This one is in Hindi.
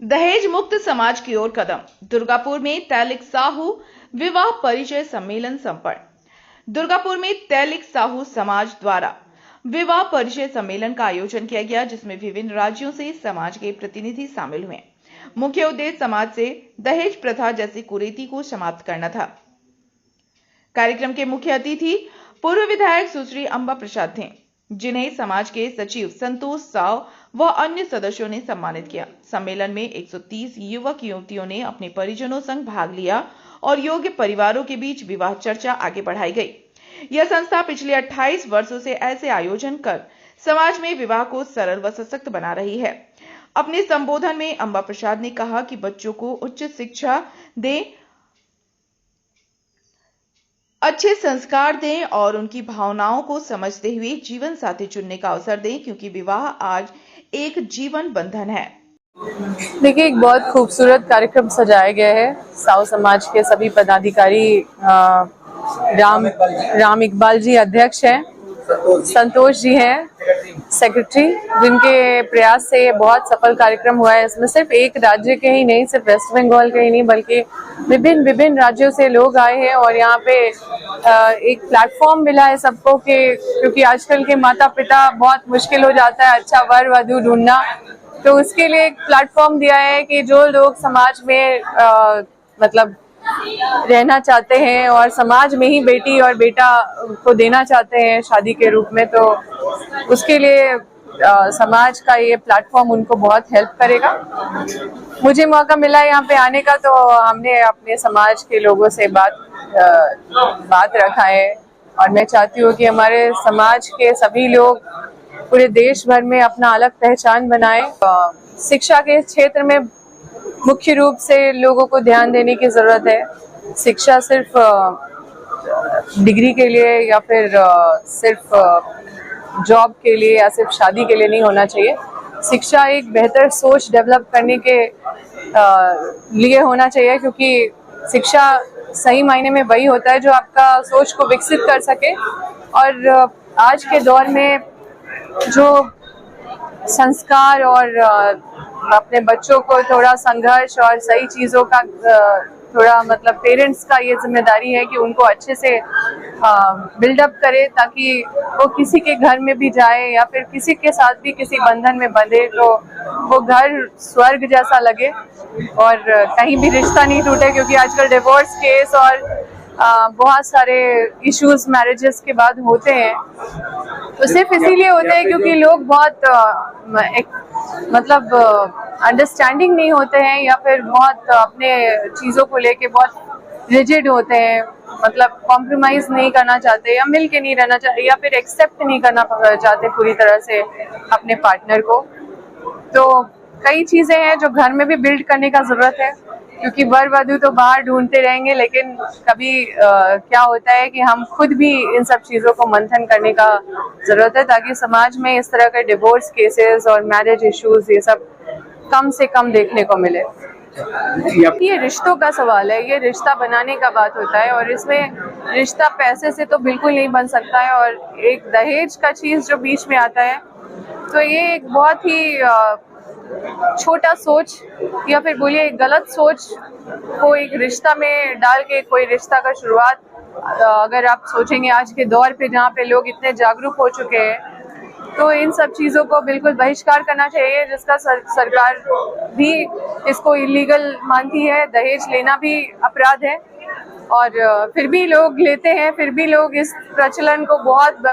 दहेज मुक्त समाज की ओर कदम। दुर्गापुर में तैलिक साहू विवाह परिचय सम्मेलन संपन्न। दुर्गापुर में तैलिक साहू समाज द्वारा विवाह परिचय सम्मेलन का आयोजन किया गया, जिसमें विभिन्न राज्यों से समाज के प्रतिनिधि शामिल हुए। मुख्य उद्देश्य समाज से दहेज प्रथा जैसी कुरीति को समाप्त करना था। कार्यक्रम के मुख्य अतिथि पूर्व विधायक सुश्री अंबा प्रसाद थे, जिन्हें समाज के सचिव संतोष साव व अन्य सदस्यों ने सम्मानित किया। सम्मेलन में 130 युवक युवतियों ने अपने परिजनों संग भाग लिया और योग्य परिवारों के बीच विवाह चर्चा आगे बढ़ाई गई। यह संस्था पिछले 28 वर्षों से ऐसे आयोजन कर समाज में विवाह को सरल व सशक्त बना रही है। अपने संबोधन में अंबा प्रसाद ने कहा कि बच्चों को उच्च शिक्षा दें, अच्छे संस्कार दें और उनकी भावनाओं को समझते हुए जीवन साथी चुनने का अवसर दें, क्योंकि विवाह आज एक जीवन बंधन है। देखिए, एक बहुत खूबसूरत कार्यक्रम सजाया गया है। साहू समाज के सभी पदाधिकारी, राम इकबाल जी अध्यक्ष हैं, संतोष जी हैं सेक्रेटरी, जिनके प्रयास से ये बहुत सफल कार्यक्रम हुआ है। इसमें सिर्फ एक राज्य के ही नहीं, सिर्फ वेस्ट बंगाल के ही नहीं, बल्कि विभिन्न राज्यों से लोग आए हैं और यहाँ पे एक प्लेटफॉर्म मिला है सबको क्योंकि आजकल के माता पिता बहुत मुश्किल हो जाता है अच्छा वर वधू ढूंढना, तो उसके लिए एक प्लेटफॉर्म दिया है कि जो लोग समाज में मतलब रहना चाहते हैं और समाज में ही बेटी और बेटा को देना चाहते हैं शादी के रूप में, तो उसके लिए समाज का ये प्लेटफॉर्म उनको बहुत हेल्प करेगा। मुझे मौका मिला यहाँ पे आने का, तो हमने अपने समाज के लोगों से बात रखा है और मैं चाहती हूँ कि हमारे समाज के सभी लोग पूरे देश भर में अपना अलग पहचान बनाए। शिक्षा के क्षेत्र में मुख्य रूप से लोगों को ध्यान देने की जरूरत है। शिक्षा सिर्फ डिग्री के लिए या फिर सिर्फ जॉब के लिए या सिर्फ शादी के लिए नहीं होना चाहिए। शिक्षा एक बेहतर सोच डेवलप करने के लिए होना चाहिए, क्योंकि शिक्षा सही मायने में वही होता है जो आपका सोच को विकसित कर सके। और आज के दौर में जो संस्कार और अपने बच्चों को थोड़ा संघर्ष और सही चीजों का थोड़ा मतलब पेरेंट्स का ये जिम्मेदारी है कि उनको अच्छे से बिल्डअप करे, ताकि वो किसी के घर में भी जाए या फिर किसी के साथ भी किसी बंधन में बंधे तो वो घर स्वर्ग जैसा लगे और कहीं भी रिश्ता नहीं टूटे। क्योंकि आजकल डिवोर्स केस और बहुत सारे इश्यूज मैरिजेस के बाद होते हैं, तो सिर्फ इसीलिए होते हैं क्योंकि लोग बहुत मतलब अंडरस्टैंडिंग नहीं होते हैं या फिर बहुत अपने चीज़ों को लेके बहुत रिजिड होते हैं, मतलब कॉम्प्रोमाइज नहीं करना चाहते या मिल के नहीं रहना चाहते या फिर एक्सेप्ट नहीं करना चाहते पूरी तरह से अपने पार्टनर को। तो कई चीज़ें हैं जो घर में भी बिल्ड करने का ज़रूरत है, क्योंकि वर वधू तो बाहर ढूंढते रहेंगे, लेकिन कभी क्या होता है कि हम खुद भी इन सब चीज़ों को मंथन करने का ज़रूरत है, ताकि समाज में इस तरह के डिवोर्स केसेस और मैरिज इश्यूज ये सब कम से कम देखने को मिले। ये रिश्तों का सवाल है, ये रिश्ता बनाने का बात होता है और इसमें रिश्ता पैसे से तो बिल्कुल नहीं बन सकता है। और एक दहेज का चीज़ जो बीच में आता है, तो ये एक बहुत ही छोटा सोच या फिर बोलिए गलत सोच को एक रिश्ता में डाल के कोई रिश्ता का शुरुआत अगर आप सोचेंगे आज के दौर पे जहाँ पे लोग इतने जागरूक हो चुके हैं, तो इन सब चीज़ों को बिल्कुल बहिष्कार करना चाहिए, जिसका सरकार भी इसको इलीगल मानती है। दहेज लेना भी अपराध है और फिर भी लोग लेते हैं, फिर भी लोग इस प्रचलन को बहुत